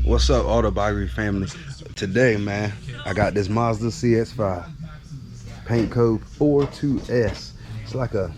What's up, Autobiography family? Today, man, I got this Mazda CX-5, paint code 42S. It's like a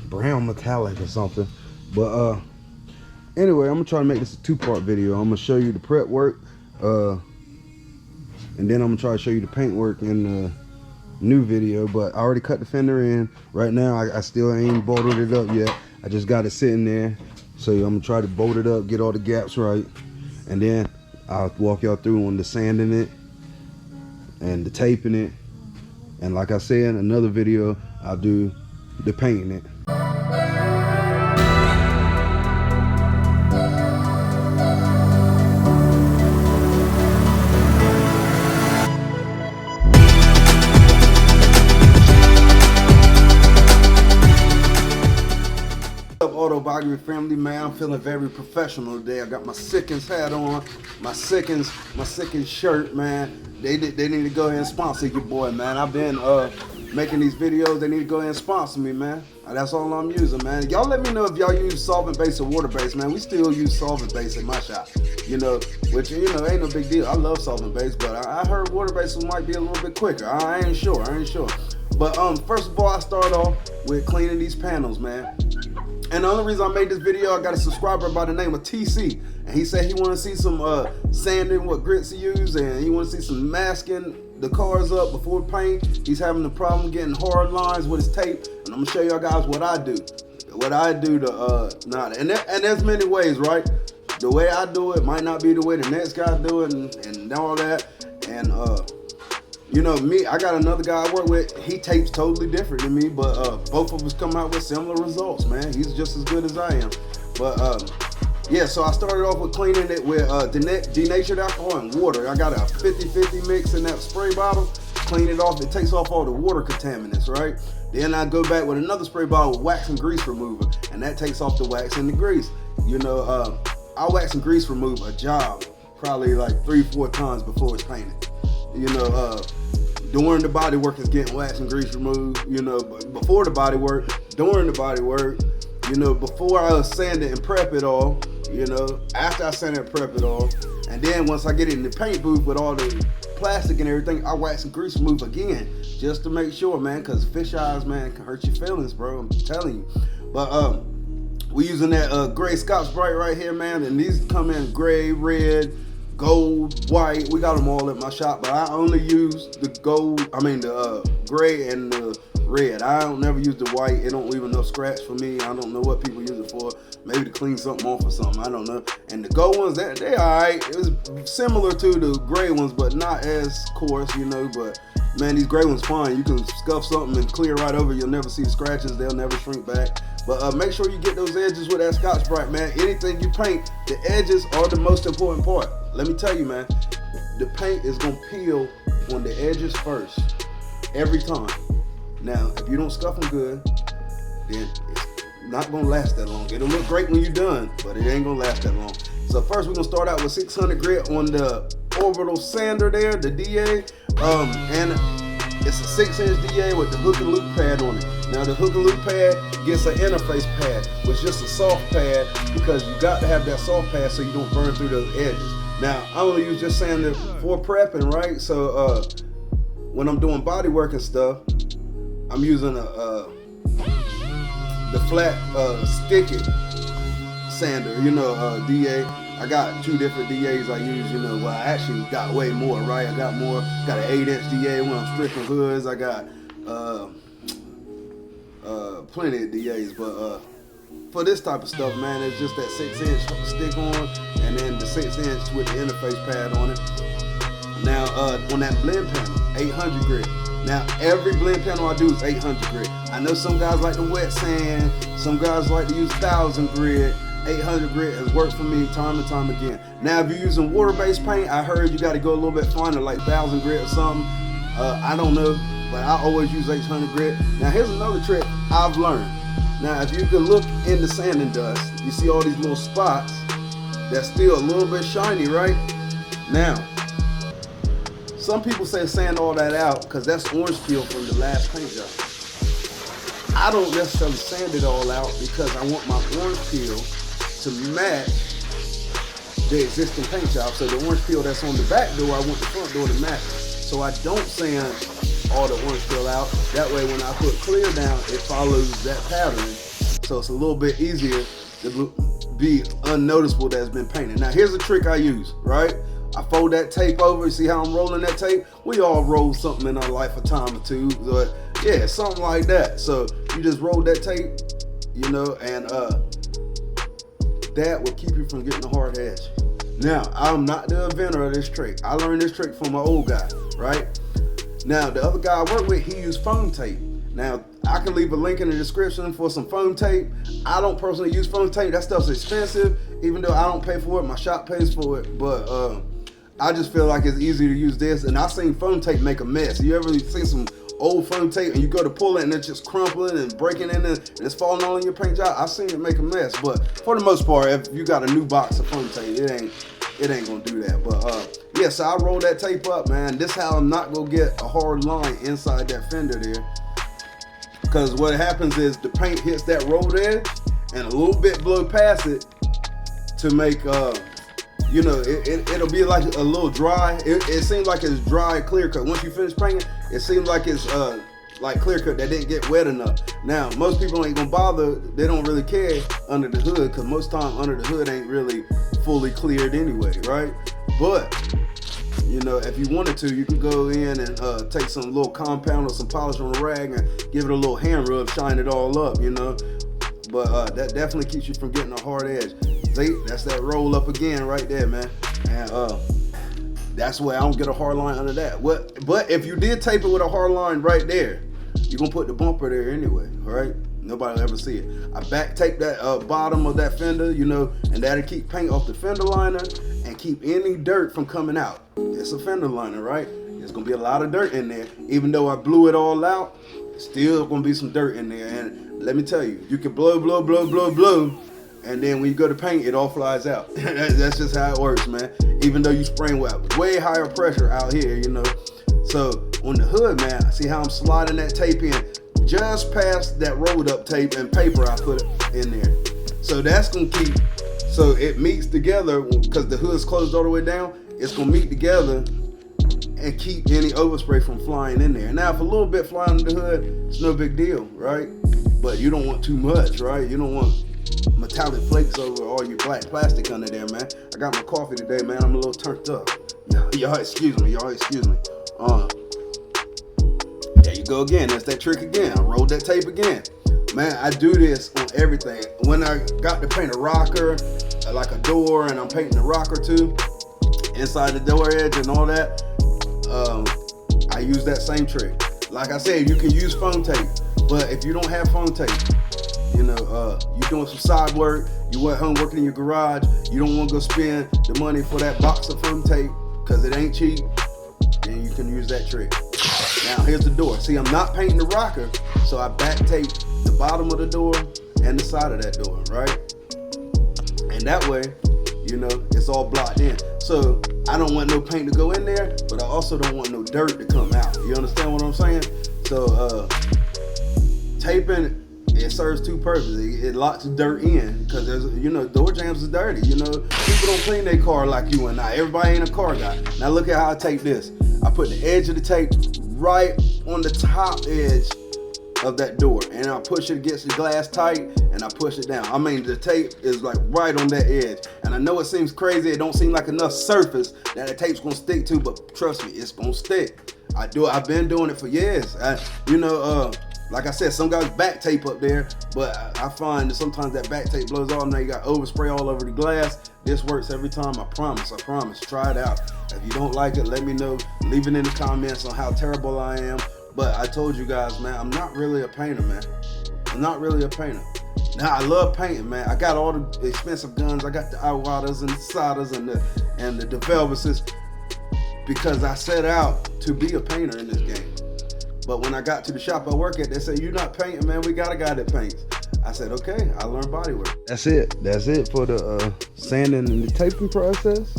brown metallic or something. But anyway, I'm gonna try to make this a two-part video. I'm gonna show you the prep work, and then I'm gonna try to show you the paint work in the new video. But I already cut the fender in. Right now, I still ain't bolted it up yet. I just got it sitting there. So I'm gonna try to bolt it up, get all the gaps right, and then I'll walk y'all through on the sanding it and the taping it. And like I said in another video, I'll do the painting it. Autobiography family, man, I'm feeling very professional today. I got my Sickens hat on, my Sickens shirt, man. They need to go ahead and sponsor your boy, man. I've been making these videos. They need to go ahead and sponsor me, man. That's all I'm using, man. Y'all let me know if y'all use solvent base or water base, man. We still use solvent base in my shop, you know, which, you know, ain't no big deal. I love solvent base, but I heard water base might be a little bit quicker. I ain't sure. But first of all, I start off with cleaning these panels, man. And the only reason I made this video, I got a subscriber by the name of TC, and he said he want to see some sanding, what grits he use, and he want to see some masking the cars up before paint. He's having a problem getting hard lines with his tape, and I'm gonna show y'all guys what I do. And there's many ways, right? The way I do it might not be the way the next guy do it, and all that. And you know, me, I got another guy I work with. He tapes totally different than me, but both of us come out with similar results, man. He's just as good as I am. But yeah, so I started off with cleaning it with denatured alcohol and water. I got a 50-50 mix in that spray bottle. Clean it off. It takes off all the water contaminants, right? Then I go back with another spray bottle with wax and grease remover, and that takes off the wax and the grease. You know, I wax and grease remove a job probably like 3-4 times before it's painted. You know, during the body work is getting wax and grease removed, you know, before the body work, during the body work, you know, before I sand it and prep it all, you know, after I sand it and prep it all, and then once I get it in the paint booth with all the plastic and everything, I wax and grease remove again, just to make sure, man, because fish eyes, man, can hurt your feelings, bro, I'm telling you. But we using that gray Scotch-Brite right here, man, and these come in gray, red, gold, white. We got them all at my shop, but I only use the gray and the red. I don't never use the white. It don't leave enough scratch for me. I don't know what people use it for. Maybe to clean something off or something. I don't know. And the gold ones, they all right. It was similar to the gray ones, but not as coarse, you know. But man, these gray ones fine. You can scuff something and clear right over. You'll never see the scratches. They'll never shrink back. But make sure you get those edges with that Scotch-Brite, man. Anything you paint, the edges are the most important part. Let me tell you, man, the paint is gonna peel on the edges first, every time. Now, if you don't scuff them good, then it's not gonna last that long. It'll look great when you're done, but it ain't gonna last that long. So first we're gonna start out with 600 grit on the orbital sander there, the DA, and it's a 6-inch DA with the hook and loop pad on it. Now the hook and loop pad gets an interface pad, which is just a soft pad, because you got to have that soft pad so you don't burn through those edges. Now I only use just sander for prepping, right? So when I'm doing body work and stuff, I'm using the flat stick it sander, you know, DA. I got 2 different DAs I use, you know. Well, I actually got way more, right? I got more. Got an 8-inch DA when I'm stripping hoods. I got plenty of DAs, but for this type of stuff, man, it's just that 6-inch stick on, and then the 6-inch with the interface pad on it. Now on that blend panel, 800 grit. Now every blend panel I do is 800 grit. I know some guys like the wet sand, some guys like to use 1000 grit. 800 grit has worked for me time and time again. Now if you're using water-based paint, I heard you got to go a little bit finer, like 1000 grit or something. I don't know, but I always use 800 grit. Now here's another trick I've learned. Now if you can look in the sanding dust, you see all these little spots that's still a little bit shiny, right? Now, some people say sand all that out because that's orange peel from the last paint job. I don't necessarily sand it all out because I want my orange peel to match the existing paint job. So the orange peel that's on the back door, I want the front door to match. So I don't sand all the orange peel out. That way when I put clear down, it follows that pattern. So it's a little bit easier to be unnoticeable that it's been painted. Now here's a trick I use, right? I fold that tape over. You see how I'm rolling that tape? We all roll something in our life a time or two, but yeah, something like that. So you just roll that tape, you know, and that will keep you from getting a hard edge. Now, I'm not the inventor of this trick. I learned this trick from my old guy, right? Now, the other guy I work with, he used foam tape. Now, I can leave a link in the description for some foam tape. I don't personally use foam tape. That stuff's expensive, even though I don't pay for it. My shop pays for it, but I just feel like it's easy to use this. And I've seen foam tape make a mess. You ever seen some old foam tape and you go to pull it and it's just crumpling and breaking in and it's falling all in your paint job? I've seen it make a mess, but for the most part, if you got a new box of foam tape, it ain't gonna do that. But yeah, so I roll that tape up, man. This how I'm not gonna get a hard line inside that fender there, because what happens is the paint hits that rolled edge and a little bit blow past it to make you know, it'll be like a little dry. It seems like it's dry clear cut. Once you finish painting, it seems like it's like clear cut that didn't get wet enough. Now, most people ain't gonna bother. They don't really care under the hood, because most time under the hood ain't really fully cleared anyway, right? But you know, if you wanted to, you can go in and take some little compound or some polish on a rag and give it a little hand rub, shine it all up, you know. But that definitely keeps you from getting a hard edge. See, that's that roll up again right there, man. And that's why I don't get a hard line under that. But if you did tape it with a hard line right there, you're gonna put the bumper there anyway, all right? Nobody will ever see it. I back tape that bottom of that fender, you know, and that'll keep paint off the fender liner and keep any dirt from coming out. It's a fender liner, right? There's gonna be a lot of dirt in there. Even though I blew it all out, still gonna be some dirt in there. And let me tell you, you can blow, and then when you go to paint, it all flies out. That's just how it works, man. Even though you spraying with way higher pressure out here, you know. So on the hood, man, see how I'm sliding that tape in just past that rolled up tape and paper I put in there. So that's gonna keep, so it meets together, because the hood's closed all the way down. It's gonna meet together and keep any overspray from flying in there. Now, if a little bit flying in the hood, it's no big deal, right? But you don't want too much, right? You don't want metallic flakes over all your black plastic under there, man. I got my coffee today, man. I'm a little turned up. Y'all excuse me. There you go again. That's that trick again. I rolled that tape again. Man, I do this on everything. When I got to paint a rocker, like a door, and I'm painting a rocker too, inside the door edge and all that, I use that same trick. Like I said, you can use foam tape, but if you don't have foam tape, you know, you're doing some side work, you went home working in your garage, you don't want to go spend the money for that box of foam tape because it ain't cheap, then you can use that trick. Now here's the door. See, I'm not painting the rocker, so I back tape the bottom of the door and the side of that door, right? And that way, you know, it's all blocked in. So I don't want no paint to go in there, but I also don't want no dirt to come out. You understand what I'm saying? So taping, it serves two purposes. It locks dirt in, because there's, you know, door jambs is dirty. You know, people don't clean their car like you and I. Everybody ain't a car guy. Now look at how I tape this. I put the edge of the tape right on the top edge of that door, and I push it against the glass tight, and I push it down. I mean, the tape is like right on that edge, and I know it seems crazy. It don't seem like enough surface that the tape's gonna stick to, but trust me, it's gonna stick. I've been doing it for years. You know, like I said, some guys back tape up there, but I find that sometimes that back tape blows off. Now you got overspray all over the glass. This works every time, I promise. Try it out. If you don't like it, let me know. Leave it in the comments on how terrible I am. But I told you guys, man, I'm not really a painter, man. I'm not really a painter. Now, I love painting, man. I got all the expensive guns. I got the Iwatas and the Sadas and the DeVelvises, because I set out to be a painter in this game. But when I got to the shop I work at, they said, "You're not painting, man. We got a guy that paints." I said, "Okay, I learned body work." That's it for the sanding and the taping process.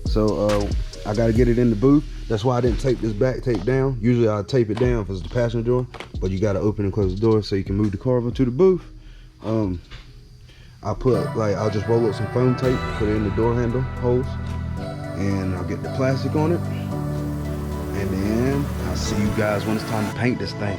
So I got to get it in the booth. That's why I didn't tape this back tape down. Usually I tape it down if it's the passenger door, but you got to open and close the door so you can move the car over to the booth. I'll just roll up some foam tape, put it in the door handle holes, and I'll get the plastic on it. And then I'll see you guys when it's time to paint this thing.